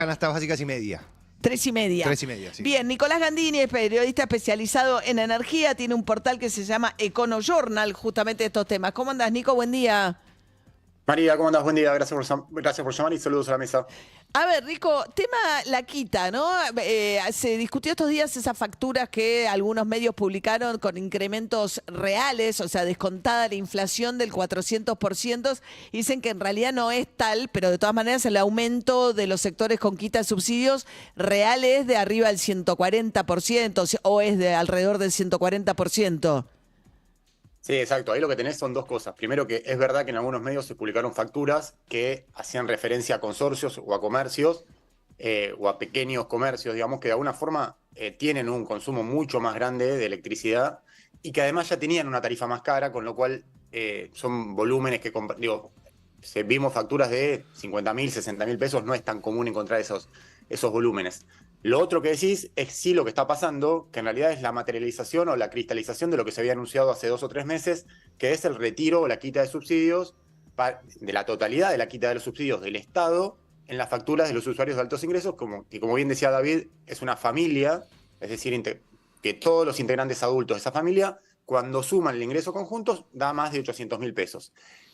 Canasta básicas y media. 3:30. 3:30, sí. Bien, Nicolás Gandini es periodista especializado en energía, tiene un portal que se llama EconoJournal, justamente de estos temas. ¿Cómo andás, Nico? Buen día. María, ¿cómo andás? Buen día, gracias por llamar y saludos a la mesa. A ver, Rico, tema la quita, ¿no? Se discutió estos días esas facturas que algunos medios publicaron con incrementos reales, o sea, descontada la inflación del 400%. Dicen que en realidad no es tal, pero de todas maneras el aumento de los sectores con quita de subsidios real es de arriba del 140% o es de alrededor del 140%. Sí, exacto. Ahí lo que tenés son dos cosas. Primero, que es verdad que en algunos medios se publicaron facturas que hacían referencia a consorcios o a comercios o a pequeños comercios, digamos, que de alguna forma tienen un consumo mucho más grande de electricidad y que además ya tenían una tarifa más cara, con lo cual son volúmenes que, vimos facturas de 50.000, 60.000 pesos, no es tan común encontrar esos volúmenes. Lo otro que decís es sí lo que está pasando, que en realidad es la materialización o la cristalización de lo que se había anunciado hace 2 o 3 meses, que es el retiro o la quita de subsidios, de la totalidad de la quita de los subsidios del Estado en las facturas de los usuarios de altos ingresos, que como bien decía David, es una familia, es decir, que todos los integrantes adultos de esa familia, cuando suman el ingreso conjuntos, da más de 800.000 pesos.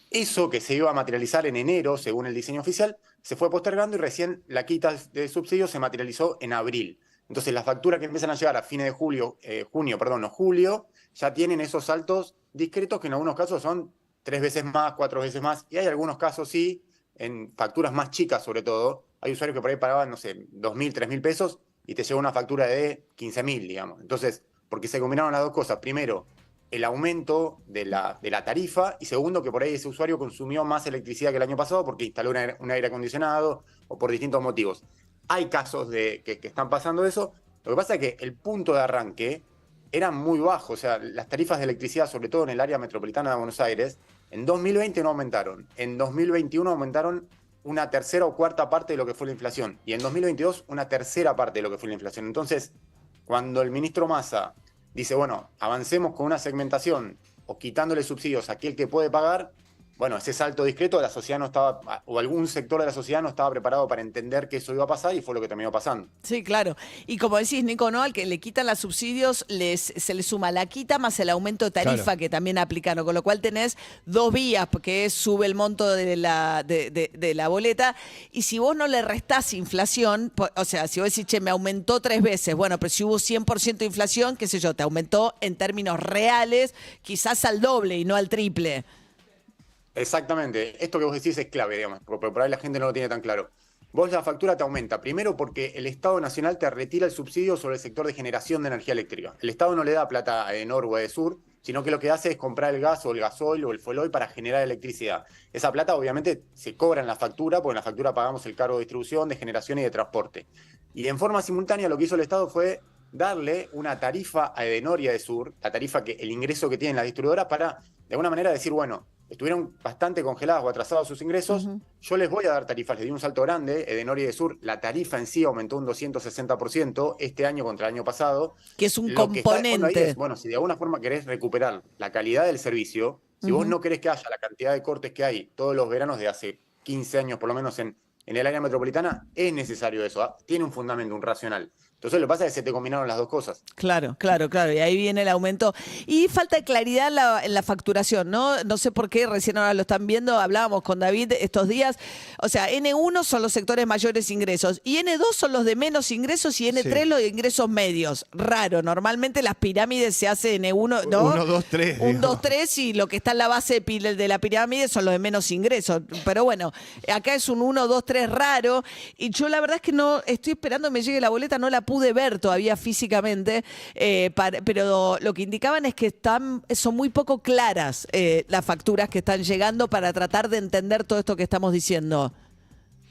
Eso que se iba a materializar en enero, según el diseño oficial, se fue postergando y recién la quita de subsidios se materializó en abril. Entonces las facturas que empiezan a llegar a fines de julio, ya tienen esos saltos discretos que en algunos casos son 3 veces más, 4 veces más. Y hay algunos casos sí, en facturas más chicas sobre todo, hay usuarios que por ahí pagaban, no sé, 2.000, 3.000 pesos y te llega una factura de 15.000, digamos. Entonces, porque se combinaron las dos cosas. Primero, el aumento de la tarifa y segundo, que por ahí ese usuario consumió más electricidad que el año pasado porque instaló un aire acondicionado o por distintos motivos. Hay casos que están pasando eso. Lo que pasa es que el punto de arranque era muy bajo. O sea, las tarifas de electricidad, sobre todo en el área metropolitana de Buenos Aires, en 2020 no aumentaron. En 2021 aumentaron una tercera o cuarta parte de lo que fue la inflación. Y en 2022 una tercera parte de lo que fue la inflación. Entonces, cuando el ministro Massa dice, bueno, avancemos con una segmentación o quitándole subsidios a aquel que puede pagar, bueno, ese salto discreto la sociedad no estaba, o algún sector de la sociedad no estaba preparado para entender que eso iba a pasar y fue lo que terminó pasando. Sí, claro. Y como decís, Nico, ¿no? Al que le quitan los subsidios, se le suma la quita más el aumento de tarifa que también aplicaron, con lo cual tenés dos vías, porque sube el monto de la boleta, y si vos no le restás inflación, o sea, si vos decís, che, me aumentó 3 veces, bueno, pero si hubo 100% de inflación, qué sé yo, te aumentó en términos reales, quizás al doble y no al triple. Exactamente. Esto que vos decís es clave, digamos, porque por ahí la gente no lo tiene tan claro. Vos la factura te aumenta, primero porque el Estado Nacional te retira el subsidio sobre el sector de generación de energía eléctrica. El Estado no le da plata a Enor o a Edesur, sino que lo que hace es comprar el gas o el gasoil o el fuel oil para generar electricidad. Esa plata obviamente se cobra en la factura, porque en la factura pagamos el cargo de distribución, de generación y de transporte. Y en forma simultánea lo que hizo el Estado fue darle una tarifa a Edenor y a Edesur, la tarifa el ingreso que tienen las distribuidoras, para de alguna manera decir, bueno, estuvieron bastante congeladas o atrasados sus ingresos, yo les voy a dar tarifas, les di un salto grande, Edenor y Edesur, la tarifa en sí aumentó un 260% este año contra el año pasado. Que es un Lo que está de fondo ahí componente. es, bueno, si de alguna forma querés recuperar la calidad del servicio, si vos no querés que haya la cantidad de cortes que hay todos los veranos de hace 15 años, por lo menos en el área metropolitana, es necesario eso, ¿ah? Tiene un fundamento, un racional. Entonces lo que pasa es que se te combinaron las dos cosas. Claro. Y ahí viene el aumento. Y falta de claridad en la facturación, ¿no? No sé por qué, recién ahora lo están viendo, hablábamos con David estos días. O sea, N1 son los sectores mayores ingresos, y N2 son los de menos ingresos, y N3 los de ingresos medios. Raro, normalmente las pirámides se hacen N1, ¿no? 1, 2, 3. 1, 2, 3, y lo que está en la base de la pirámide son los de menos ingresos. Pero bueno, acá es un 1, 2, 3 raro, y yo la verdad es que no estoy esperando que me llegue la boleta, no la pude ver todavía físicamente, pero lo que indicaban es que son muy poco claras las facturas que están llegando para tratar de entender todo esto que estamos diciendo.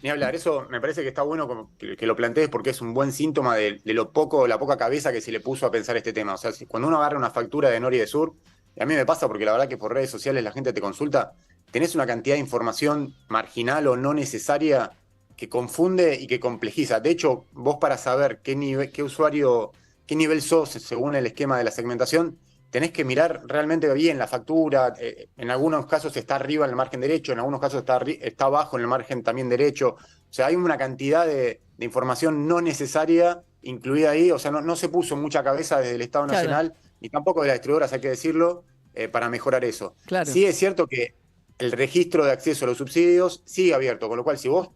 Ni hablar, eso me parece que está bueno como que lo plantees porque es un buen síntoma de la poca cabeza que se le puso a pensar este tema. O sea, cuando uno agarra una factura de Nor y de Sur, y a mí me pasa porque la verdad que por redes sociales la gente te consulta, tenés una cantidad de información marginal o no necesaria que confunde y que complejiza. De hecho, vos para saber qué nivel sos según el esquema de la segmentación, tenés que mirar realmente bien la factura. En algunos casos está arriba en el margen derecho, en algunos casos está abajo en el margen también derecho. O sea, hay una cantidad de información no necesaria incluida ahí. O sea, no se puso mucha cabeza desde el Estado Nacional, ni tampoco de las distribuidoras, hay que decirlo, para mejorar eso. Claro. Sí es cierto que el registro de acceso a los subsidios sigue abierto, con lo cual si vos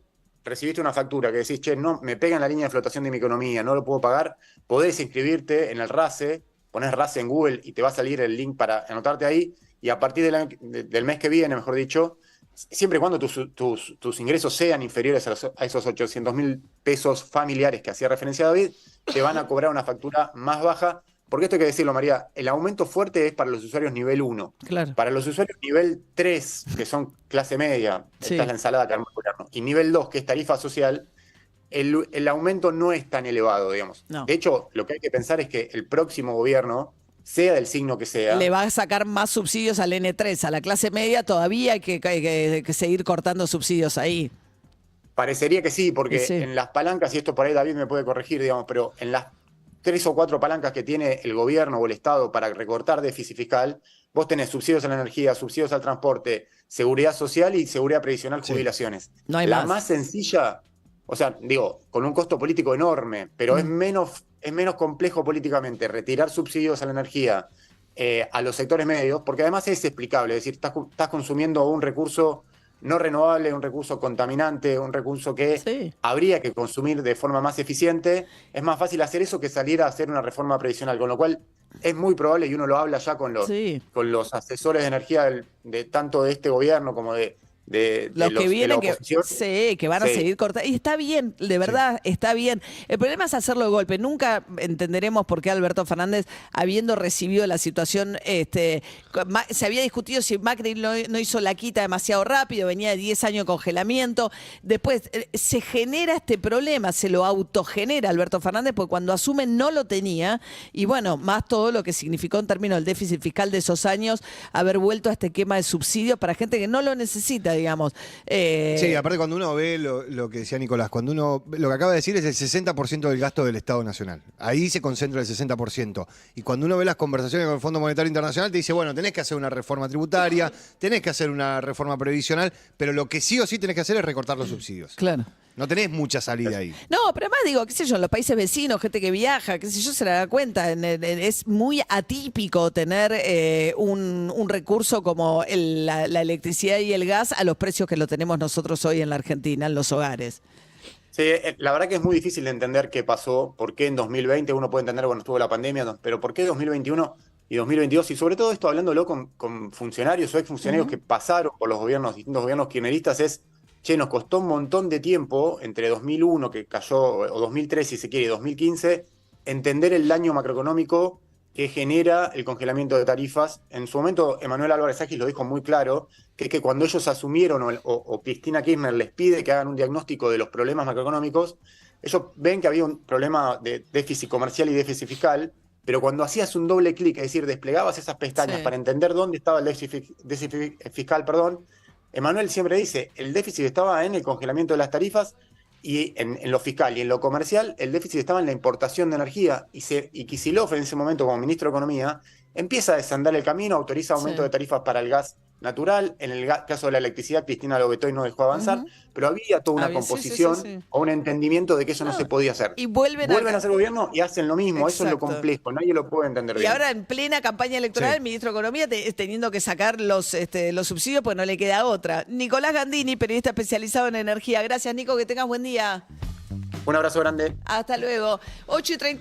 recibiste una factura que decís, che, no, me pega en la línea de flotación de mi economía, no lo puedo pagar, podés inscribirte en el RACE, ponés RACE en Google y te va a salir el link para anotarte ahí, y a partir del mes que viene, mejor dicho, siempre y cuando tus ingresos sean inferiores a esos 800.000 pesos familiares que hacía referencia David, te van a cobrar una factura más baja. Porque esto hay que decirlo, María, el aumento fuerte es para los usuarios nivel 1. Claro. Para los usuarios nivel 3, que son clase media, esta es la ensalada que arma el gobierno, y nivel 2, que es tarifa social, el aumento no es tan elevado, digamos. No. De hecho, lo que hay que pensar es que el próximo gobierno, sea del signo que sea, le va a sacar más subsidios al N3, a la clase media todavía hay que seguir cortando subsidios ahí. Parecería que sí, porque en las palancas, y esto por ahí David me puede corregir, digamos, pero en las 3 o 4 palancas que tiene el gobierno o el Estado para recortar déficit fiscal, vos tenés subsidios a la energía, subsidios al transporte, seguridad social y seguridad previsional, jubilaciones. No hay la más sencilla, o sea, digo, con un costo político enorme, pero es menos complejo políticamente retirar subsidios a la energía a los sectores medios, porque además es explicable, es decir, estás consumiendo un recurso no renovable, un recurso contaminante, un recurso que habría que consumir de forma más eficiente. Es más fácil hacer eso que salir a hacer una reforma previsional, con lo cual es muy probable, y uno lo habla ya con los asesores de energía tanto de este gobierno como de los que vienen, que van a seguir cortando. Y está bien, de verdad, está bien. El problema es hacerlo de golpe. Nunca entenderemos por qué Alberto Fernández, habiendo recibido la situación, se había discutido si Macri no hizo la quita demasiado rápido, venía de 10 años de congelamiento. Después se genera este problema, se lo autogenera Alberto Fernández, porque cuando asume no lo tenía. Y bueno, más todo lo que significó en términos del déficit fiscal de esos años, haber vuelto a este quema de subsidios para gente que no lo necesita, digamos. Sí, aparte cuando uno ve lo que decía Nicolás, lo que acaba de decir es el 60% del gasto del Estado Nacional. Ahí se concentra el 60%. Y cuando uno ve las conversaciones con el Fondo Monetario Internacional, te dice, bueno, tenés que hacer una reforma tributaria, tenés que hacer una reforma previsional, pero lo que sí o sí tenés que hacer es recortar los subsidios. Claro. No tenés mucha salida ahí. No, pero además digo, qué sé yo, en los países vecinos, gente que viaja, qué sé yo, se la da cuenta. Es muy atípico tener un recurso como la electricidad y el gas a los precios que lo tenemos nosotros hoy en la Argentina, en los hogares. Sí, la verdad que es muy difícil de entender qué pasó, por qué en 2020 uno puede entender, bueno, estuvo la pandemia, pero por qué 2021 y 2022, y sobre todo esto hablándolo con funcionarios o exfuncionarios que pasaron por los distintos gobiernos kirchneristas, che, nos costó un montón de tiempo, entre 2001 que cayó, o 2003 si se quiere, y 2015, entender el daño macroeconómico que genera el congelamiento de tarifas. En su momento, Emanuel Álvarez Agis lo dijo muy claro, que es que cuando ellos asumieron, o Cristina Kirchner les pide que hagan un diagnóstico de los problemas macroeconómicos, ellos ven que había un problema de déficit comercial y déficit fiscal, pero cuando hacías un doble clic, es decir, desplegabas esas pestañas para entender dónde estaba el déficit fiscal, Emanuel siempre dice, el déficit estaba en el congelamiento de las tarifas y en lo fiscal y en lo comercial, el déficit estaba en la importación de energía. Y Kicillof, en ese momento como ministro de Economía, empieza a desandar el camino, autoriza aumento de tarifas para el gas natural. En el caso de la electricidad, Cristina lo vetó y no dejó avanzar, pero había toda una composición o un entendimiento de que eso no se podía hacer. Y vuelven a hacer gobierno y hacen lo mismo. Eso es lo complejo, nadie lo puede entender bien. Y ahora en plena campaña electoral, el ministro de Economía teniendo que sacar los subsidios, pues no le queda otra. Nicolás Gandini, periodista especializado en energía. Gracias, Nico, que tengas buen día. Un abrazo grande. Hasta luego. 8:30.